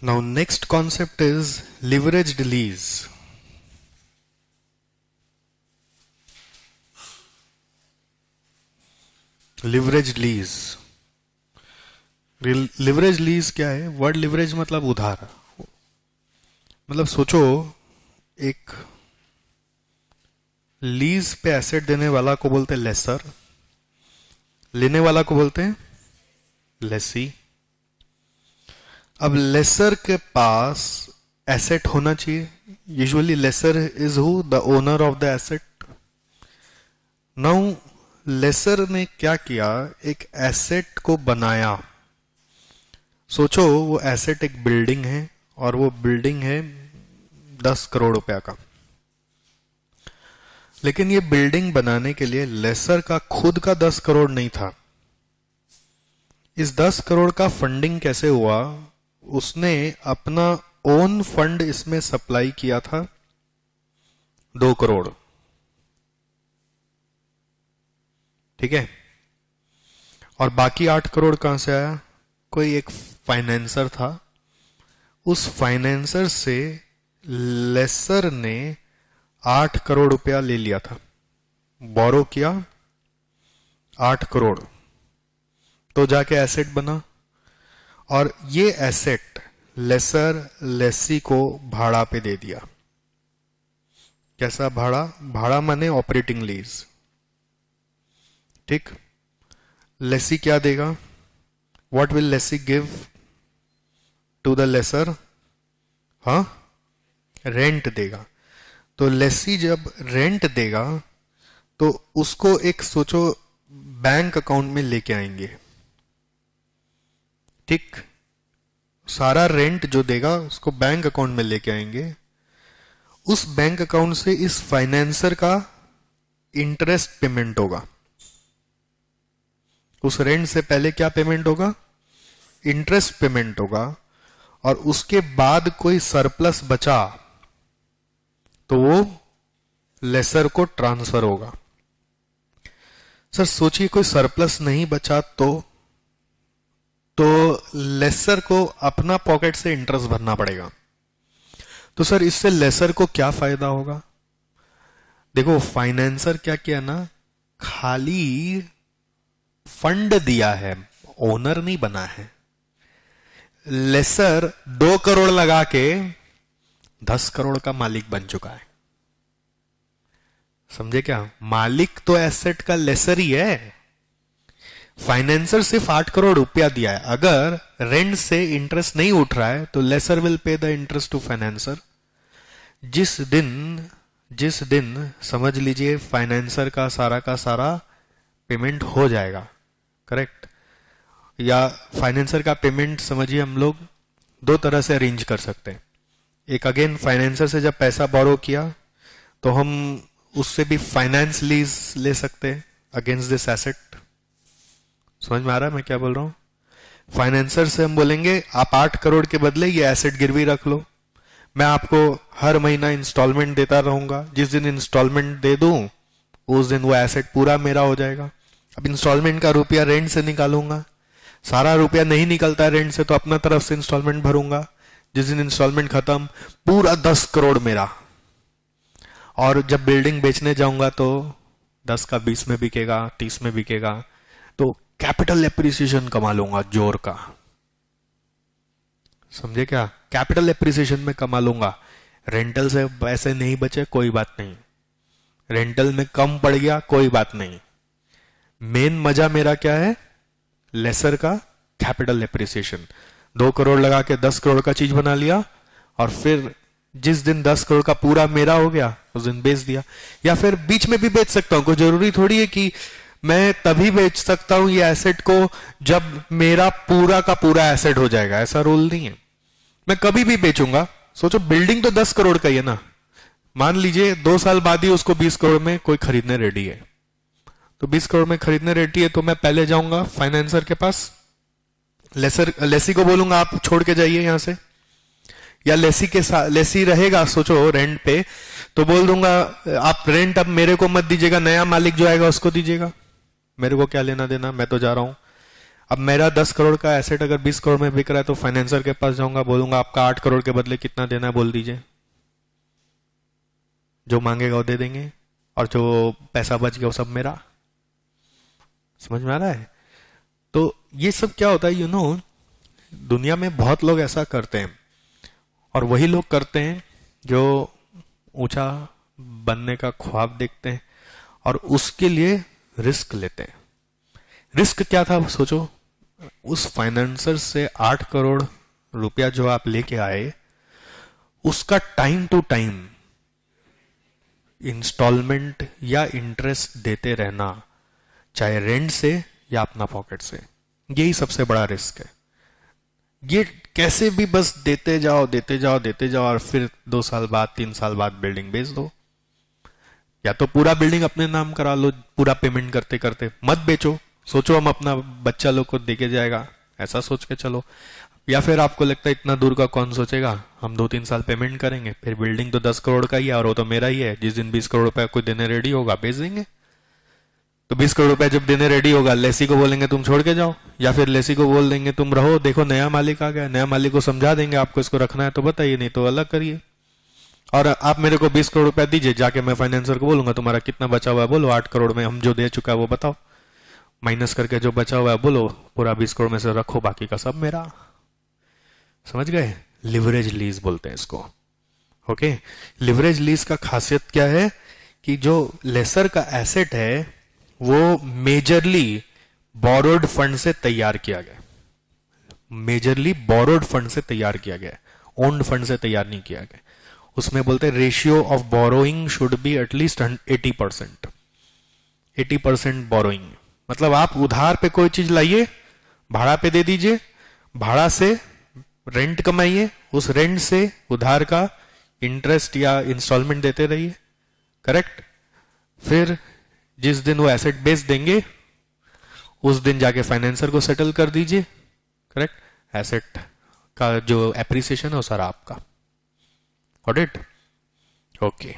Now next concept is leveraged lease. Leveraged lease. Leverage lease क्या है? Word leverage मतलब उधार। मतलब सोचो, एक लीज पे एसेट देने वाला को बोलते हैं लेसर, लेने वाला को बोलते हैं लेसी। अब लेसर के पास एसेट होना चाहिए। Usually lessor is who? The owner of the asset. Now lessor ने क्या किया? एक एसेट को बनाया। सोचो, वो एसेट एक बिल्डिंग है और वो बिल्डिंग है 10 करोड़ रुपया का। लेकिन ये बिल्डिंग बनाने के लिए लेसर का खुद का 10 करोड़ नहीं था। इस 10 करोड़ का फंडिंग कैसे हुआ? उसने अपना ओन फंड इसमें सप्लाई किया था 2 करोड़। ठीक है। और बाकी 8 करोड़ कहां से आया? कोई एक फाइनेंसर था, उस फाइनेंसर से लेसर ने 8 करोड़ रुपया ले लिया था, बोरो किया 8 करोड़, तो जाके एसेट बना। और ये एसेट लेसर लेसी को भाड़ा पे दे दिया। कैसा भाड़ा? भाड़ा माने ऑपरेटिंग लीज। ठीक। लेसी क्या देगा? What will lessee give to the lesser? हाँ, रेंट देगा। तो लेसी जब रेंट देगा तो उसको एक सोचो बैंक अकाउंट में लेके आएंगे। ठीक। सारा रेंट जो देगा उसको बैंक अकाउंट में लेके आएंगे। उस बैंक अकाउंट से इस फाइनेंसर का इंटरेस्ट पेमेंट होगा। उस रेंट से पहले क्या पेमेंट होगा? इंटरेस्ट पेमेंट होगा। और उसके बाद कोई सरप्लस बचा तो वो लेसर को ट्रांसफर होगा। सर सोचिए, कोई सरप्लस नहीं बचा तो लेसर को अपना पॉकेट से इंटरेस्ट भरना पड़ेगा। तो सर इससे लेसर को क्या फायदा होगा? देखो, फाइनेंसर क्या किया ना, खाली फंड दिया है, ओनर नहीं बना है। लेसर 2 करोड़ लगा के 10 करोड़ का मालिक बन चुका है। समझे क्या? मालिक तो एसेट का लेसर ही है। फाइनेंसर सिर्फ 8 करोड़ रुपया दिया है। अगर रेंट से इंटरेस्ट नहीं उठ रहा है तो lessor will pay the interest to financer. जिस दिन समझ लीजिए फाइनेंसर का सारा पेमेंट हो जाएगा, करेक्ट? या फाइनेंसर का पेमेंट समझिए हम लोग 2 तरह से अरेंज कर सकते हैं। एक, अगेन फाइनेंसर से जब पैसा बोरो किया तो हम उससे भी फाइनेंस लीज ले सकते हैं अगेंस्ट दिस एसेट। समझ में आ रहा है मैं क्या बोल रहा हूं? फाइनेंसर से हम बोलेंगे आप 8 करोड़ के बदले ये एसेट गिरवी रख लो, मैं आपको हर महीना इंस्टॉलमेंट देता रहूंगा। जिस दिन इंस्टॉलमेंट दे दूं उस दिन वो एसेट पूरा मेरा हो जाएगा। अब इंस्टॉलमेंट का रुपया रेंट से निकालूंगा, सारा रुपया नहीं निकलता है रेंट से तो अपना तरफ से इंस्टॉलमेंट भरूंगा। जिस दिन इंस्टॉलमेंट खत्म पूरा 10 करोड़ मेरा। और जब बिल्डिंग बेचने जाऊंगा तो 10 का 20 में बिकेगा, 30 में बिकेगा, तो कैपिटल एप्रिसिएशन कमा लूंगा जोर का। समझे क्या? कैपिटल एप्रिसिएशन में कमा लूंगा। रेंटल से पैसे नहीं बचे कोई बात नहीं, रेंटल में कम पड़ गया कोई बात नहीं। मेन मजा मेरा क्या है? लेसर का कैपिटल एप्रिसिएशन। 2 करोड़ लगा के 10 करोड़ का चीज बना लिया और फिर जिस दिन 10 करोड़ का पूरा मेरा हो गया उस दिन बेच दिया। या फिर बीच में भी बेच सकता हूं, कोई जरूरी थोड़ी है कि मैं तभी बेच सकता हूं ये एसेट को जब मेरा पूरा का पूरा एसेट हो जाएगा, ऐसा रूल नहीं है। मैं कभी भी बेचूंगा। सोचो, बिल्डिंग तो 10 करोड़ का ही है ना। मान लीजिए 2 साल बाद ही उसको 20 करोड़ में कोई खरीदने रेडी है, तो 20 करोड़ में खरीदने रेडी है तो मैं पहले जाऊंगा फाइनेंसर के पास, लेसी को बोलूंगा आप छोड़ के जाइए यहां से, या लेसी के साथ, लेसी रहेगा सोचो रेंट पे, तो बोल दूंगा आप रेंट अब मेरे को मत दीजिएगा, नया मालिक जो आएगा उसको दीजिएगा, मेरे को क्या लेना देना, मैं तो जा रहा हूं। अब मेरा 10 करोड़ का एसेट अगर 20 करोड़ में बिक रहा है तो फाइनेंसर के पास जाऊंगा, बोलूंगा आपका 8 करोड़ के बदले कितना देना है बोल दीजिए, जो मांगेगा वो दे देंगे, और जो पैसा बच गया वो सब मेरा। समझ में आ रहा है? तो ये सब क्या होता है, दुनिया में बहुत लोग ऐसा करते हैं, और वही लोग करते हैं जो ऊंचा बनने का ख्वाब देखते हैं और उसके लिए रिस्क लेते हैं। रिस्क क्या था सोचो, उस फाइनेंसर से 8 करोड़ रुपया जो आप लेके आए, उसका टाइम टू टाइम इंस्टॉलमेंट या इंटरेस्ट देते रहना, चाहे रेंट से या अपना पॉकेट से। यही सबसे बड़ा रिस्क है। ये कैसे भी बस देते जाओ देते जाओ देते जाओ, और फिर 2 साल बाद 3 साल बाद बिल्डिंग बेच दो, या तो पूरा बिल्डिंग अपने नाम करा लो पूरा पेमेंट करते करते। मत बेचो, सोचो हम अपना बच्चा लोग को देके जाएगा, ऐसा सोच के चलो। या फिर आपको लगता है इतना दूर का कौन सोचेगा, हम 2-3 साल पेमेंट करेंगे, फिर बिल्डिंग तो 10 करोड़ का ही है और वो तो मेरा ही है, जिस दिन 20 करोड़ रुपया कोई देने रेडी होगा बेच देंगे। तो 20 करोड़ रुपया जब देने रेडी होगा, लेसी को बोलेंगे तुम छोड़ के जाओ, या फिर लेसी को बोल देंगे तुम रहो, देखो नया मालिक आ गया, नया मालिक को समझा देंगे आपको इसको रखना है तो बताइए, नहीं तो अलग करिए। और आप मेरे को 20 करोड़ रुपया दीजिए, जाके मैं फाइनेंसर को बोलूंगा तुम्हारा कितना बचा हुआ है बोलो, 8 करोड़ में हम जो दे चुका है वो बताओ, माइनस करके जो बचा हुआ है बोलो, पूरा 20 करोड़ में से रखो, बाकी का सब मेरा। समझ गए? लिवरेज लीज बोलते हैं इसको। ओके, लिवरेज लीज का खासियत क्या है कि जो लेसर का एसेट है वो मेजरली बोरोड फंड से तैयार किया गया, मेजरली बोरोड फंड से तैयार किया गया, ओन्ड फंड से तैयार नहीं किया गया। उसमें बोलते हैं ratio of borrowing should be at least 80%। 80% borrowing मतलब आप उधार पे कोई चीज लाइए, भाड़ा पे दे दीजिए, भाड़ा से रेंट कमाइए, उस रेंट से उधार का इंटरेस्ट या इंस्टॉलमेंट देते रहिए, करेक्ट। फिर जिस दिन वो एसेट बेच देंगे उस दिन जाके फाइनेंसर को सेटल कर दीजिए, करेक्ट। एसेट का जो एप्रिसिएशन है वो सारा आपका। Got it? ओके।